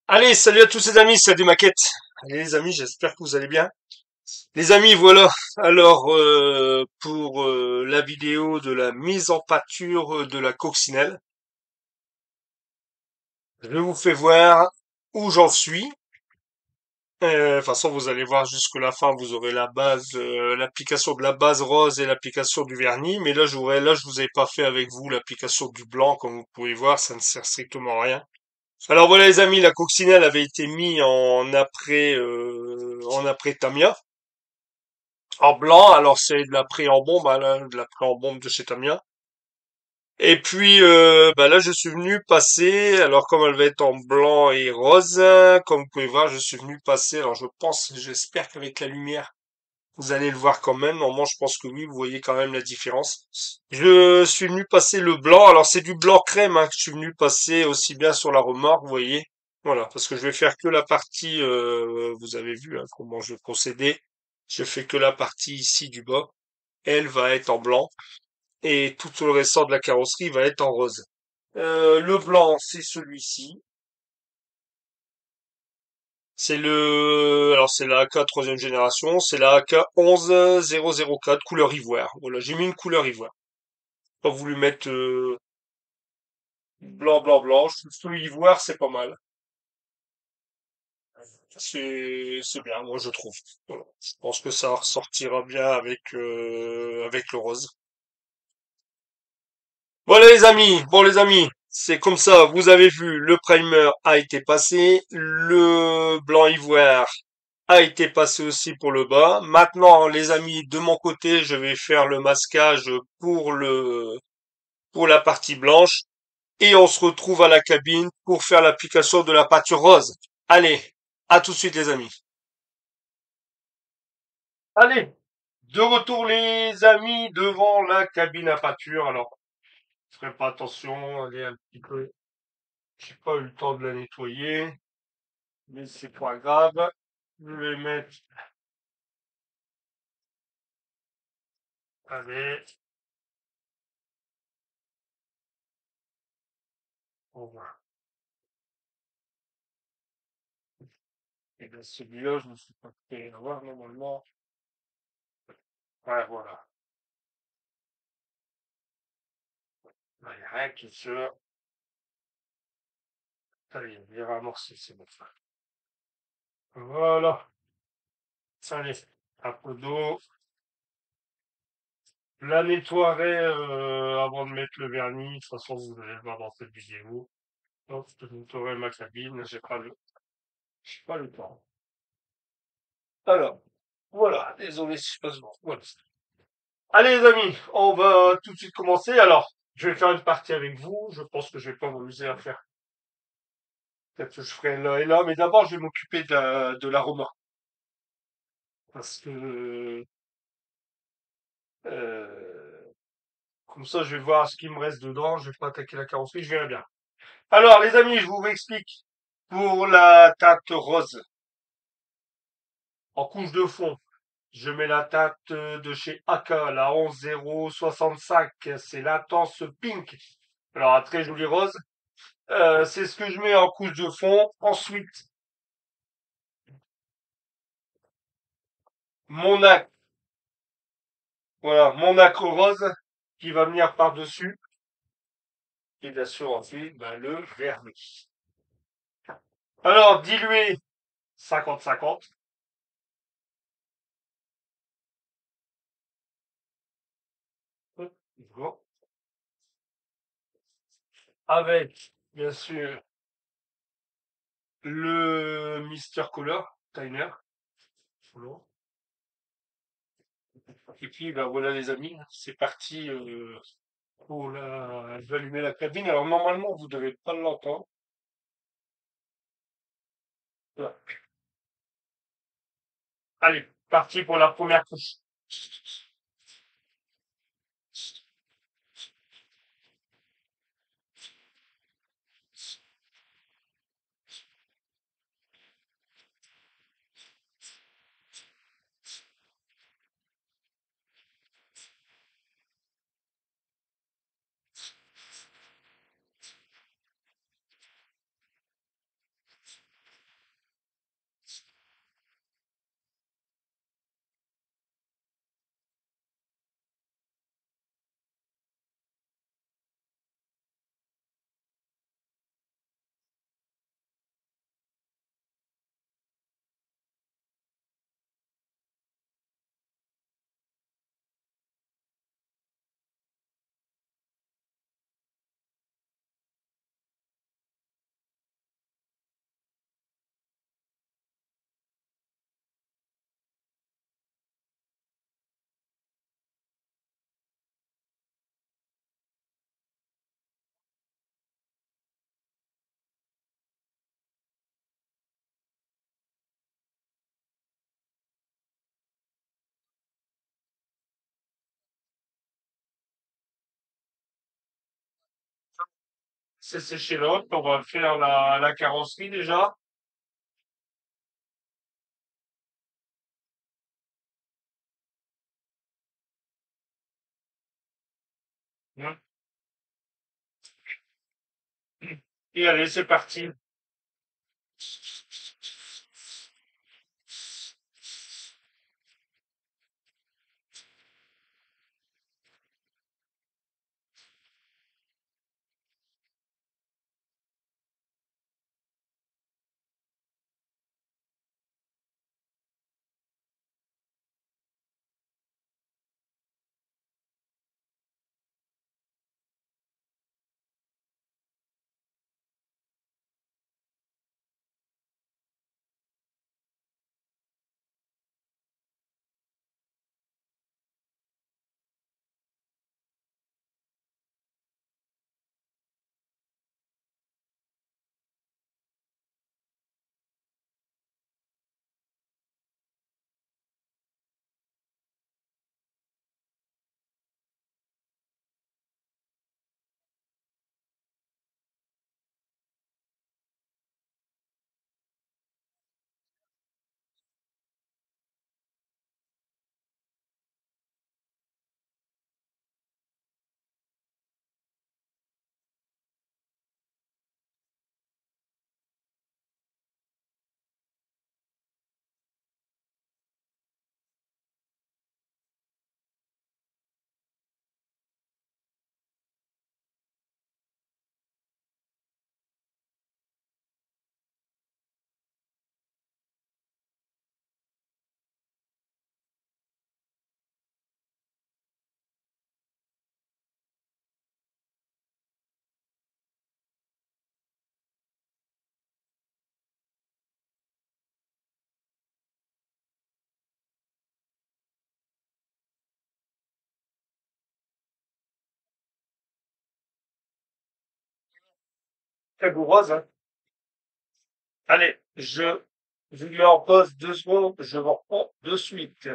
Allez, salut à tous les amis, c'est du maquette. Allez les amis, j'espère que vous allez bien. Les amis, voilà. Alors, pour la vidéo de la mise en pâture de la coccinelle, je vous fais voir où j'en suis. De toute façon, vous allez voir jusque la fin, vous aurez la base, l'application de la base rose et l'application du vernis. Mais là, je vous ai pas fait avec vous l'application du blanc, comme vous pouvez voir, ça ne sert strictement à rien. Alors voilà les amis, la coccinelle avait été mise en après Tamiya, en blanc. Alors c'est de la pré en bombe, hein, là, de la pré en bombe de chez Tamiya. Et puis bah là je suis venu passer. Alors comme elle va être en blanc et rose, comme vous pouvez voir, je suis venu passer. Alors j'espère qu'avec la lumière vous allez le voir quand même. Normalement je pense que oui, vous voyez quand même la différence. Je suis venu passer le blanc. Alors c'est du blanc crème hein, que je suis venu passer aussi bien sur la remorque, vous voyez. Voilà, parce que je vais faire que la partie, vous avez vu hein, comment je vais procéder. Je fais que la partie ici du bas. Elle va être en blanc et tout le restant de la carrosserie va être en rose. Le blanc, c'est celui-ci. Alors c'est la AK troisième génération, c'est la AK 11004 couleur ivoire. Voilà, j'ai mis une couleur ivoire. Pas voulu mettre blanc, blanc, blanc. Je trouve que ivoire, c'est pas mal. C'est bien, moi je trouve. Voilà. Je pense que ça ressortira bien avec le rose. Voilà les amis, bon les amis, c'est comme ça, vous avez vu, le primer a été passé, le blanc ivoire a été passé aussi pour le bas. Maintenant les amis, de mon côté, je vais faire le masquage pour la partie blanche et on se retrouve à la cabine pour faire l'application de la peinture rose. Allez, à tout de suite les amis. Allez, de retour les amis devant la cabine à pâture. Alors, je ferai pas attention, elle est un petit peu. J'ai pas eu le temps de la nettoyer, mais c'est pas grave. Je vais mettre. Allez, on va. Et bien celui-là, je me suis pas fait avoir normalement. Ouais, voilà. Il n'y a rien qui se. Allez, il est ramorcé, c'est bon. Voilà. Allez, un peu d'eau. Je la nettoierai avant de mettre le vernis. De toute façon, vous allez le voir dans cette vidéo. Hop, je nettoierai ma cabine. J'ai pas le temps. Alors, voilà. Désolé si je passe bon. Voilà. Allez les amis, on va tout de suite commencer. Alors, je vais faire une partie avec vous. Je pense que je vais pas m'amuser à faire. Peut-être que je ferai là et là, mais d'abord je vais m'occuper de la Roma. Parce que euh, comme ça je vais voir ce qui me reste dedans. Je vais pas attaquer la carrosserie, je verrai bien. Alors les amis, je vous explique. Pour la teinte rose, en couche de fond, je mets la teinte de chez AK, la 11065. C'est l'intense pink. Alors un très joli rose. C'est ce que je mets en couche de fond. Ensuite, mon ac, voilà, mon acre rose qui va venir par-dessus. Et bien sûr, ensuite, ben, le vernis. Alors, dilué 50-50. Avec, bien sûr, le Mister Color Tiner. Voilà. Et puis, ben voilà les amis, c'est parti pour la... Je vais allumer la cabine. Alors, normalement, vous devez pas l'entendre. Voilà. Allez, parti pour la première couche. c'est séché l'autre. On va faire la carrosserie déjà. Hein. Et allez, c'est parti. Rigoureuse, hein. Allez, je mets en pause 2 secondes. Je vous reprends de suite.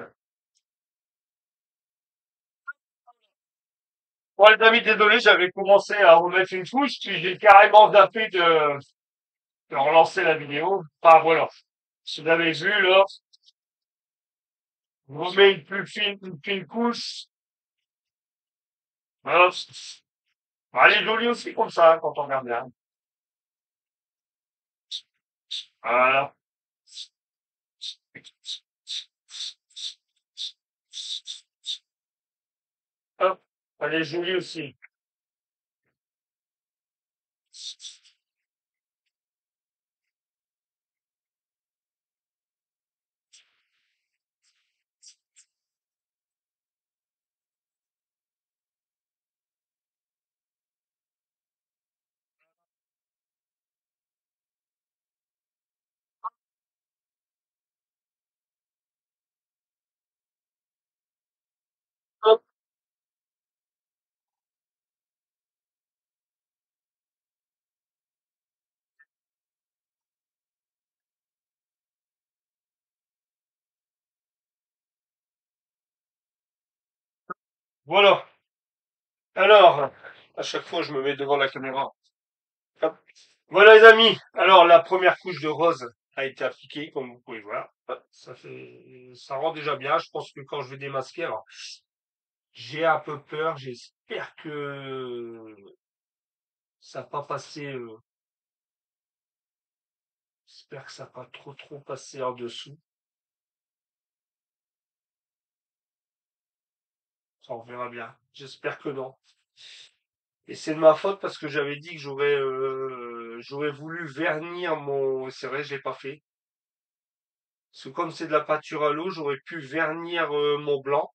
Bon, les amis, désolé, j'avais commencé à remettre une couche, puis j'ai carrément zappé de relancer la vidéo. Enfin, voilà. Si vous avez vu, là, je remets une fine couche. Voilà. Elle est jolie aussi comme ça, quand on regarde bien. Voilà. Hop. Elle est jolie aussi. Hop. Voilà. Alors, à chaque fois, je me mets devant la caméra. Hop. Voilà, les amis. Alors, la première couche de rose a été appliquée, comme vous pouvez voir. Hop, ça rend déjà bien. Je pense que quand je vais démasquer, alors, j'ai un peu peur. J'espère que ça va pas passer, j'espère que ça va pas trop passer en dessous. Ça, on verra bien. J'espère que non. Et c'est de ma faute parce que j'avais dit que j'aurais voulu vernir mon, c'est vrai, je l'ai pas fait. Parce que comme c'est de la peinture à l'eau, j'aurais pu vernir, mon blanc.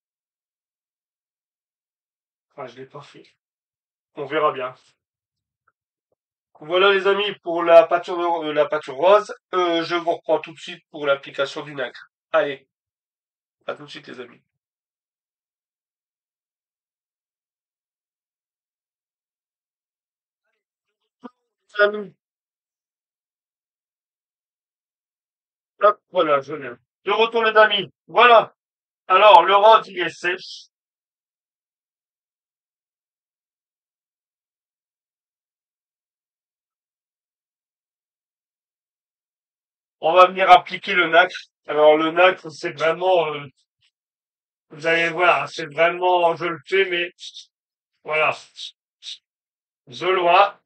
Enfin, je l'ai pas fait. On verra bien. Voilà les amis pour la peinture rose. Je vous reprends tout de suite pour l'application du nacre. Allez, à tout de suite les amis. Amis, hop, voilà, je viens. De retour les amis. Voilà. Alors, le rose, il est sèche. On va venir appliquer le nacre. Alors le nacre, c'est vraiment, vous allez voir, c'est vraiment, je le fais, mais voilà, de loin.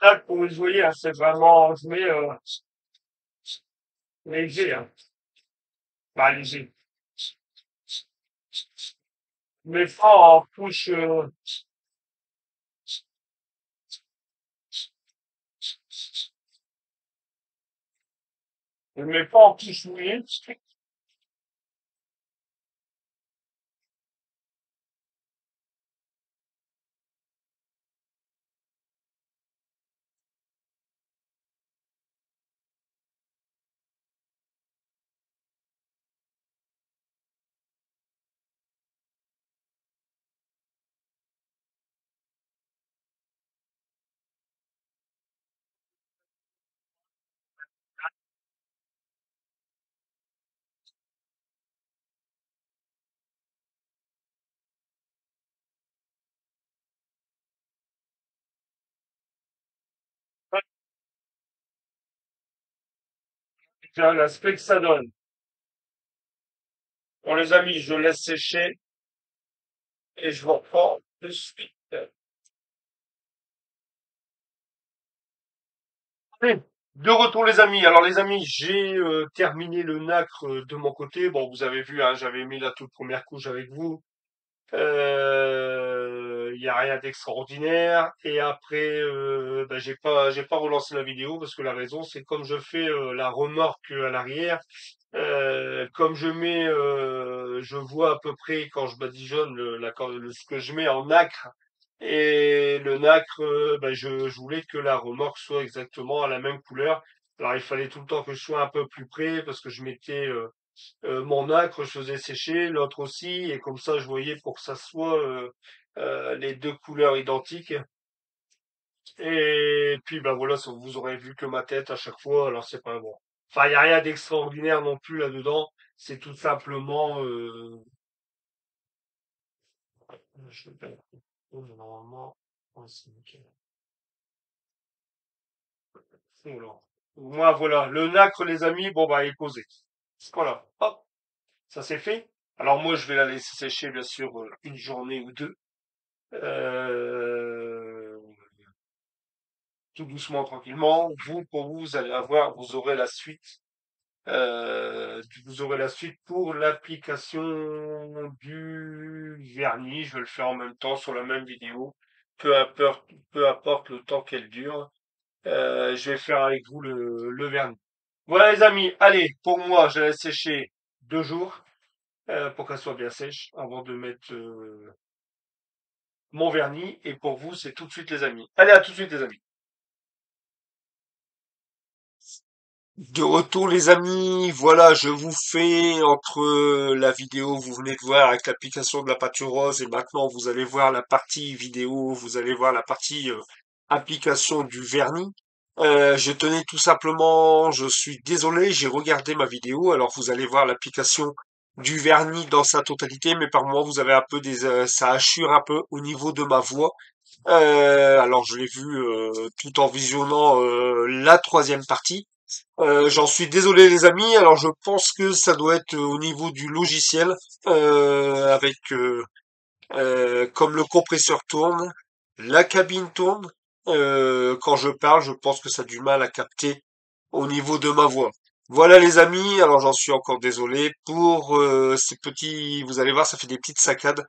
Là, pour vous voyez, hein, c'est vraiment, je mets léger, hein, pas léger. Mais pas en couche, je mets pas en couche mouillée. Tiens, l'aspect que ça donne. Bon, les amis, je laisse sécher et je vous reprends de suite. Allez, de retour les amis. Alors les amis, j'ai terminé le nacre de mon côté. Bon, vous avez vu, hein, j'avais mis la toute première couche avec vous. Il y a rien d'extraordinaire. Et après, bah, j'ai pas relancé la vidéo parce que la raison, c'est comme je fais la remorque à l'arrière. Comme je vois à peu près quand je badigeonne ce que je mets en nacre et le nacre, ben, je voulais que la remorque soit exactement à la même couleur. Alors il fallait tout le temps que je sois un peu plus près parce que je mettais mon nacre, je faisais sécher, l'autre aussi, et comme ça je voyais pour que ça soit les deux couleurs identiques. Et puis ben voilà, vous aurez vu que ma tête à chaque fois, alors c'est pas bon. Enfin, il n'y a rien d'extraordinaire non plus là-dedans. C'est tout simplement je vais faire normalement. Ouais, c'est nickel. Voilà. Moi, voilà. Le nacre, les amis, bon, bah, il est posé. Voilà. Hop, ça c'est fait. Alors, moi, je vais la laisser sécher, bien sûr, une journée ou deux. Euh, tout doucement, tranquillement. Pour vous, vous allez avoir, vous aurez la suite pour l'application du vernis. Je vais le faire en même temps sur la même vidéo. Peu importe le temps qu'elle dure. Je vais faire avec vous le vernis. Voilà les amis, allez, pour moi, je la laisse sécher 2 jours pour qu'elle soit bien sèche avant de mettre mon vernis. Et pour vous, c'est tout de suite les amis. Allez, à tout de suite les amis. De retour les amis, voilà, je vous fais entre la vidéo que vous venez de voir avec l'application de la pâture rose et maintenant vous allez voir la partie vidéo, vous allez voir la partie application du vernis. Je tenais tout simplement, je suis désolé, j'ai regardé ma vidéo, alors vous allez voir l'application du vernis dans sa totalité, mais par moi vous avez un peu ça hachure un peu au niveau de ma voix. Alors je l'ai vu tout en visionnant la troisième partie. J'en suis désolé les amis, alors je pense que ça doit être au niveau du logiciel, avec comme le compresseur tourne, la cabine tourne, quand je parle, je pense que ça a du mal à capter au niveau de ma voix. Voilà les amis, alors j'en suis encore désolé pour ces petits, vous allez voir, ça fait des petites saccades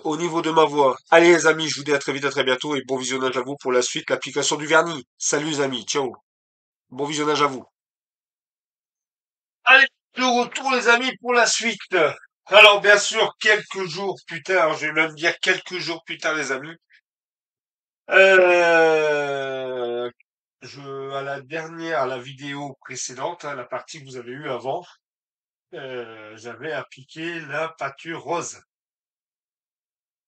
au niveau de ma voix. Allez les amis, je vous dis à très vite, à très bientôt et bon visionnage à vous pour la suite, l'application du vernis. Salut les amis, ciao, bon visionnage à vous. Allez, de retour les amis pour la suite. Alors bien sûr, quelques jours plus tard, je vais même dire quelques jours plus tard les amis, euh, à la dernière, à la vidéo précédente, hein, la partie que vous avez eue avant, j'avais appliqué la pâture rose.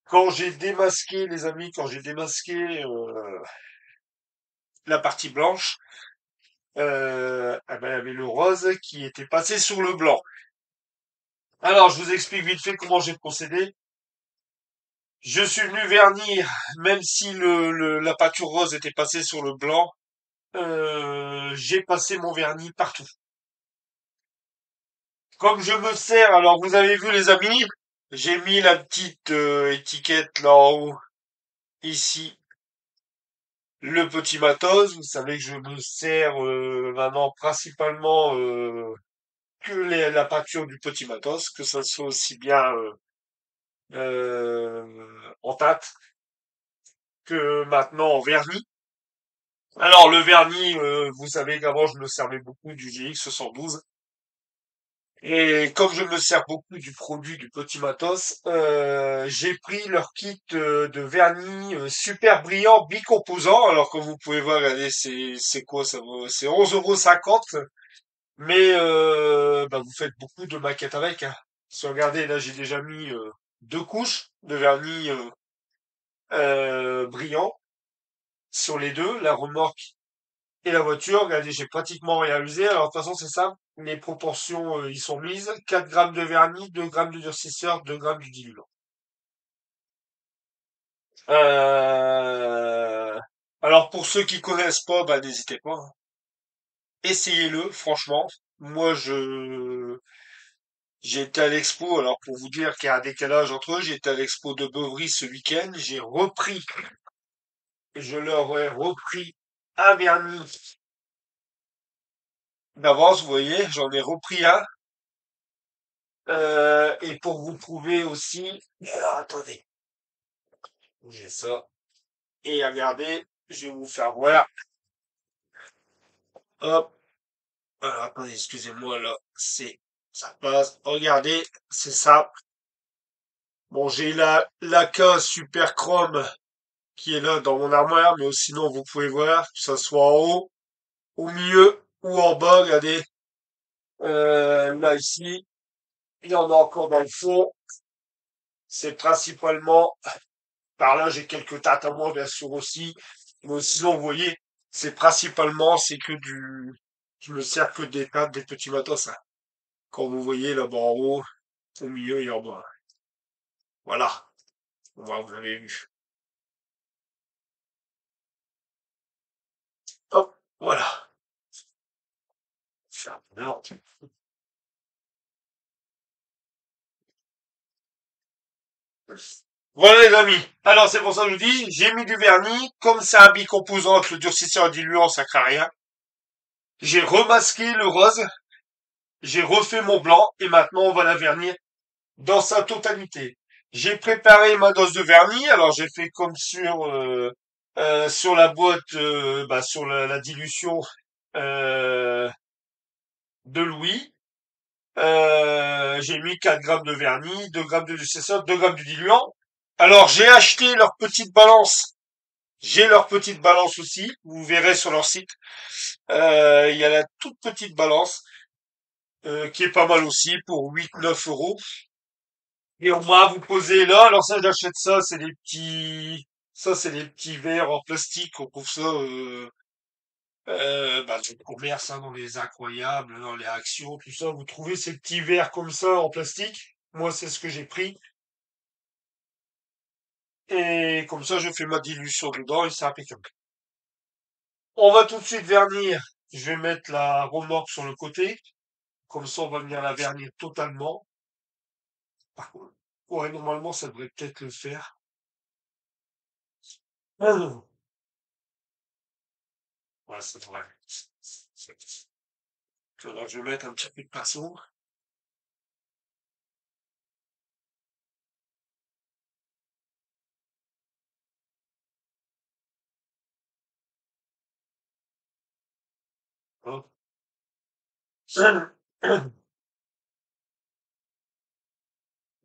Quand j'ai démasqué, les amis, quand j'ai démasqué la partie blanche, eh ben, il y avait le rose qui était passé sur le blanc. Alors, je vous explique vite fait comment j'ai procédé. Je suis venu vernir, même si la pâture rose était passée sur le blanc, j'ai passé mon vernis partout. Comme je me sers, alors vous avez vu les amis, j'ai mis la petite étiquette là en haut, ici, le petit matos. Vous savez que je me sers maintenant principalement que la peinture du petit matos, que ça soit aussi bien en teinte que maintenant en vernis. Alors le vernis, vous savez qu'avant je me servais beaucoup du GX 72. Et comme je me sers beaucoup du produit du Petit Matos, j'ai pris leur kit de vernis super brillant bicomposant. Alors comme vous pouvez voir, regardez, c'est quoi ça vaut? C'est 11,50 €. Mais bah, vous faites beaucoup de maquettes avec, hein. Si vous regardez, là j'ai déjà mis deux couches de vernis brillant sur les deux, la remorque et la voiture. Regardez, j'ai pratiquement rien usé. Alors, de toute façon, c'est ça. Les proportions, ils sont mises. 4 grammes de vernis, 2 grammes de durcisseur, 2 grammes de diluant. Euh, Alors, pour ceux qui connaissent pas, bah, n'hésitez pas, hein. Essayez-le, franchement. Moi, j'ai été à l'expo. Alors, pour vous dire qu'il y a un décalage entre eux, j'ai été à l'expo de Beuvry ce week-end. Je leur ai repris un vernis d'avance, vous voyez, j'en ai repris un. Et pour vous prouver aussi, alors attendez, j'ai ça. Et regardez, je vais vous faire voir. Hop, alors attendez, excusez-moi là, ça passe. Regardez, c'est ça. Bon, j'ai la case super chrome qui est là dans mon armoire, mais sinon vous pouvez voir que ça soit en haut, au milieu ou en bas. Regardez, là ici, il y en a encore dans le fond. C'est principalement par là, j'ai quelques tâtements bien sûr aussi. Mais sinon, vous voyez, c'est que je me sers que des tables, des petits matos, hein. Quand vous voyez là-bas en haut, au milieu et en bas. Voilà. Voilà, vous avez vu. Hop, voilà. Alors, voilà les amis. Alors c'est pour ça que je vous dis, j'ai mis du vernis. Comme c'est un bicomposant, que le durcisseur diluant, ça craint rien. J'ai remasqué le rose. J'ai refait mon blanc. Et maintenant, on va la vernir dans sa totalité. J'ai préparé ma dose de vernis. Alors j'ai fait comme sur la boîte, bah, sur la dilution euh, de Louis. J'ai mis 4 grammes de vernis, 2 grammes de sucesseur, 2 grammes de diluant. Alors j'ai acheté leur petite balance. J'ai leur petite balance aussi. Vous verrez sur leur site. Il y a la toute petite balance qui est pas mal aussi pour 8-9 €. Et on va vous poser là. Alors ça, j'achète ça, c'est des petits verres en plastique. On trouve ça bah, dans le commerce, hein, dans les incroyables, dans les actions, tout ça. Vous trouvez ces petits verres comme ça en plastique. Moi, c'est ce que j'ai pris. Et comme ça, je fais ma dilution dedans et c'est impeccable. On va tout de suite vernir. Je vais mettre la remorque sur le côté. Comme ça, on va venir la vernir totalement. Par contre, ouais, normalement, ça devrait peut-être le faire. Ah, ouais, ça devrait. Alors, je vais mettre un petit peu de pinceau. Hop.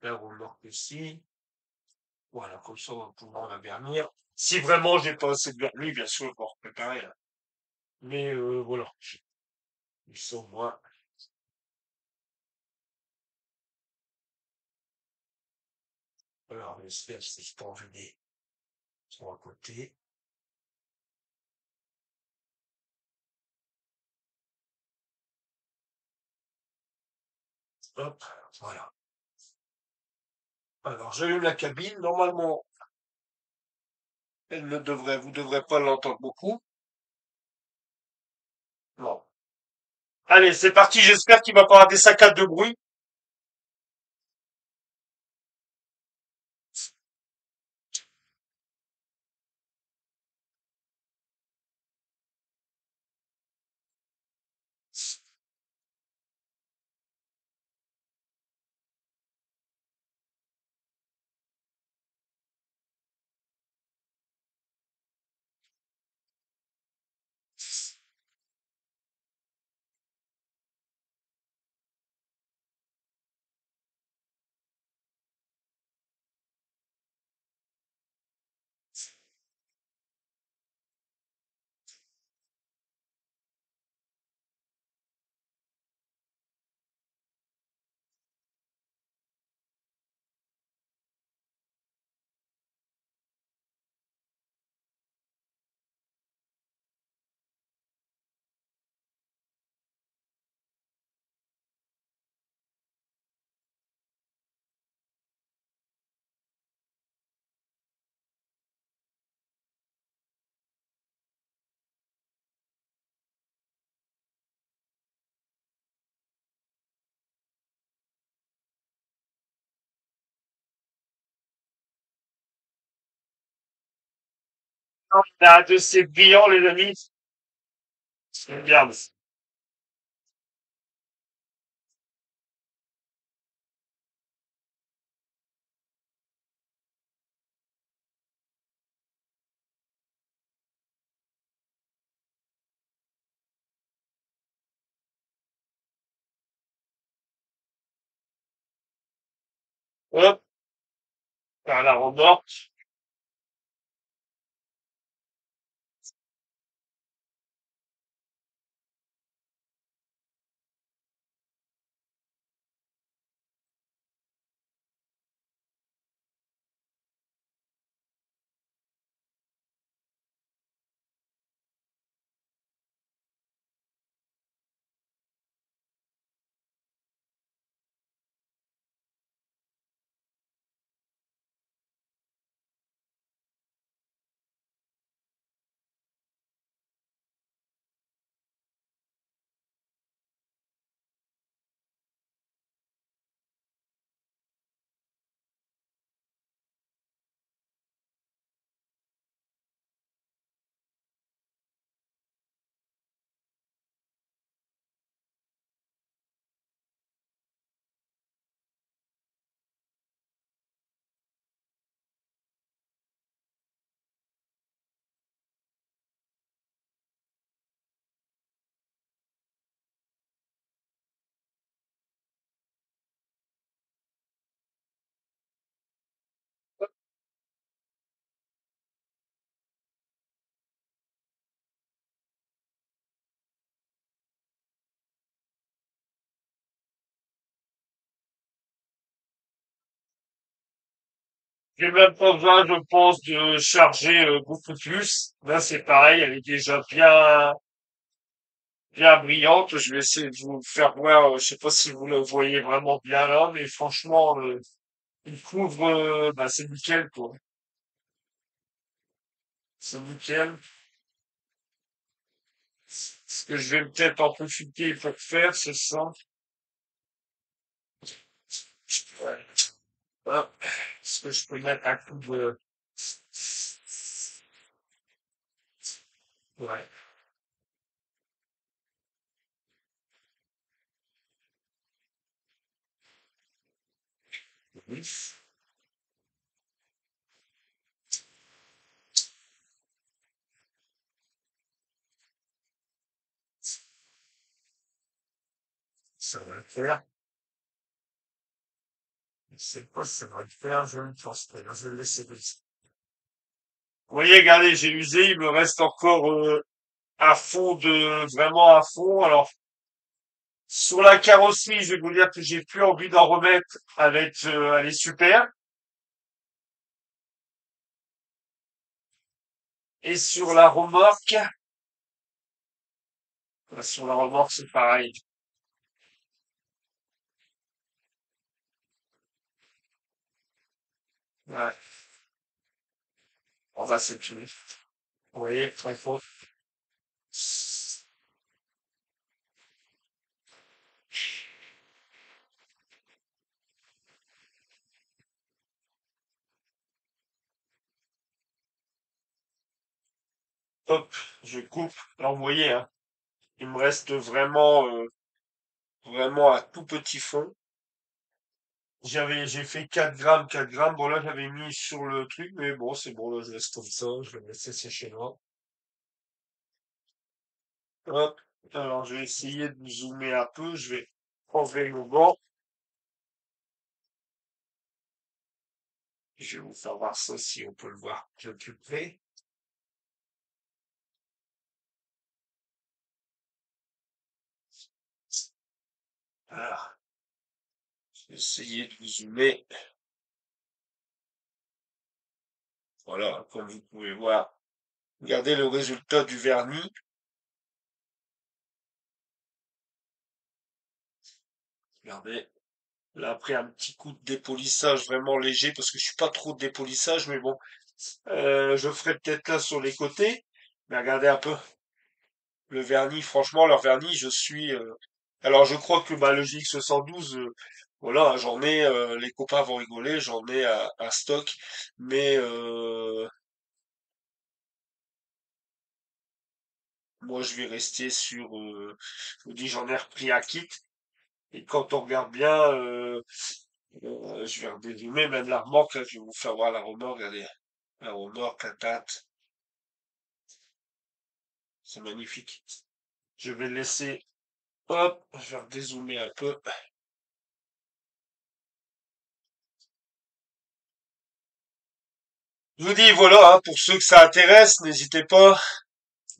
Là, on marque ici. Voilà, comme ça, on va pouvoir la vernir. Si vraiment j'ai pas assez de vernis, bien sûr, on va préparer là. Mais voilà. Ils sont moi. Alors, j'espère que c'est pas enlever sur un côté. Hop, voilà. Alors, j'allume la cabine. Normalement, vous devrez pas l'entendre beaucoup. Non. Allez, c'est parti. J'espère qu'il va pas y avoir des saccades de bruit. Là, de ces brillants, les amis. Regarde. Hop, par la remorque. J'ai même pas besoin, je pense, de charger beaucoup plus. Là, c'est pareil, elle est déjà bien brillante. Je vais essayer de vous faire voir. Je sais pas si vous le voyez vraiment bien là, mais franchement, il couvre. Bah, c'est nickel, quoi. C'est nickel. Ce que je vais peut-être en profiter pour faire, c'est ça. Ouais. Hop. Est-ce que je peux mettre un coup de... Ouais. Ça va le faire. C'est quoi, ça va le faire, je ne pense pas. Je vais le laisser comme ça. Vous voyez, regardez, j'ai usé, il me reste encore à fond vraiment à fond. Alors, sur la carrosserie, je vais vous dire que j'ai plus envie d'en remettre. Elle est super. Et sur la remorque, c'est pareil. Ouais, on va s'épuiser. Vous voyez, très fort. Hop, je coupe. Alors, vous voyez, hein, il me reste vraiment un tout petit fond. J'ai fait 4 grammes, 4 grammes. Bon, là, j'avais mis sur le truc, mais bon, c'est bon, là, je laisse comme ça. Je vais laisser sécher là. Hop. Alors, je vais essayer de zoomer un peu. Je vais enlever le gant. Je vais vous faire voir ça si on peut le voir de plus près. Alors, je vais essayer de vous zoomer. Voilà, comme vous pouvez voir. Regardez le résultat du vernis. Regardez. Là, après un petit coup de dépolissage vraiment léger, parce que je suis pas trop de dépolissage, mais bon, je ferai peut-être là sur les côtés. Mais regardez un peu le vernis. Franchement, leur vernis, je suis. Alors, je crois que bah, le GX 112, voilà, j'en ai. Les copains vont rigoler, j'en ai un stock, mais moi, je vais rester sur. Je vous dis, j'en ai repris un kit. Et quand on regarde bien, je vais redézoomer même la remorque, là, je vais vous faire voir la remorque, regardez. La remorque, la teinte, c'est magnifique. Je vais le laisser, hop, je vais redézoomer un peu. Je vous dis, voilà, hein, pour ceux que ça intéresse, n'hésitez pas.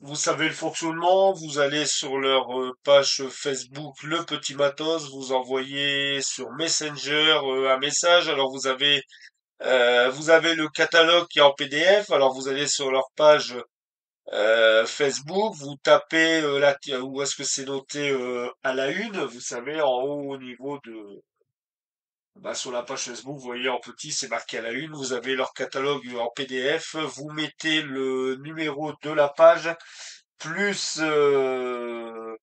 Vous savez le fonctionnement, vous allez sur leur page Facebook Le Petit Matos, vous envoyez sur Messenger un message. Alors vous avez le catalogue qui est en PDF. Alors vous allez sur leur page Facebook, vous tapez où est-ce que c'est noté à la une, vous savez, en haut au niveau de bah, sur la page Facebook, vous voyez en petit, c'est marqué à la une, vous avez leur catalogue en PDF, vous mettez le numéro de la page plus le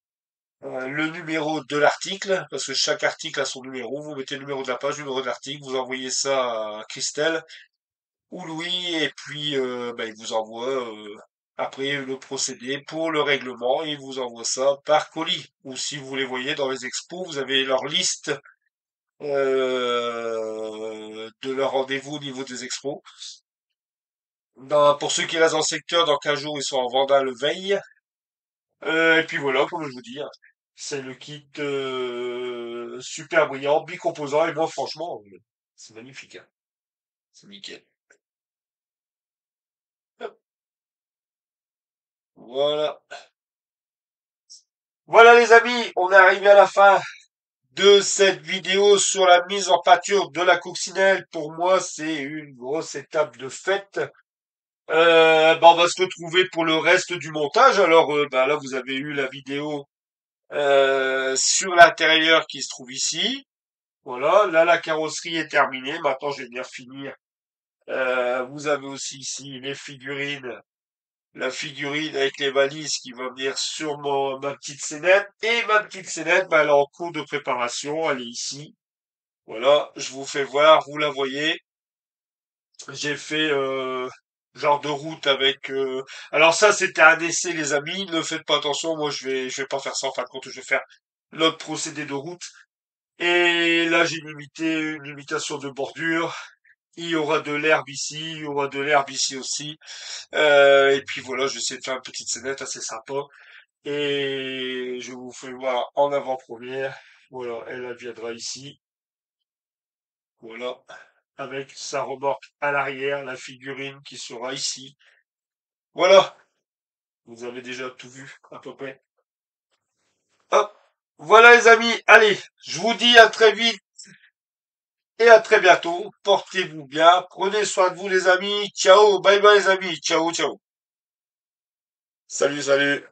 numéro de l'article, parce que chaque article a son numéro, vous mettez le numéro de la page, le numéro de l'article, vous envoyez ça à Christelle ou Louis, et puis bah, il vous envoie après le procédé pour le règlement, et il vous envoie ça par colis. Ou si vous les voyez dans les expos, vous avez leur liste de leur rendez-vous au niveau des expos. Pour ceux qui restent dans le secteur, dans 15 jours, ils sont en Vendin le veille. Et puis voilà, comme je vous dis, hein, c'est le kit super brillant, bicomposant, et moi franchement, c'est magnifique, hein. C'est nickel. Hop, voilà. Voilà les amis, on est arrivé à la fin de cette vidéo sur la mise en pâture de la coccinelle. Pour moi, c'est une grosse étape de fête. Bah, on va se retrouver pour le reste du montage. Alors, bah, là, vous avez eu la vidéo sur l'intérieur qui se trouve ici. Voilà, là, la carrosserie est terminée. Maintenant, je vais venir finir. Vous avez aussi ici les figurines. La figurine avec les valises qui va venir sur ma petite scénette. Et ma petite scénette, bah, elle est en cours de préparation. Elle est ici. Voilà, je vous fais voir, vous la voyez. J'ai fait genre de route avec. Alors ça, c'était un essai, les amis. Ne faites pas attention. Moi, je vais pas faire ça. En fin de compte, je vais faire l'autre procédé de route. Et là, j'ai limité une limitation de bordure. Il y aura de l'herbe ici, il y aura de l'herbe ici aussi. Et puis voilà, je vais essayer de faire une petite scénette assez sympa. Et je vous fais voir en avant-première. Voilà, elle viendra ici. Voilà, avec sa remorque à l'arrière, la figurine qui sera ici. Voilà, vous avez déjà tout vu à peu près. Hop, voilà les amis, allez, je vous dis à très vite et à très bientôt. Portez-vous bien, prenez soin de vous les amis. Ciao, bye bye les amis, ciao, ciao. Salut, salut.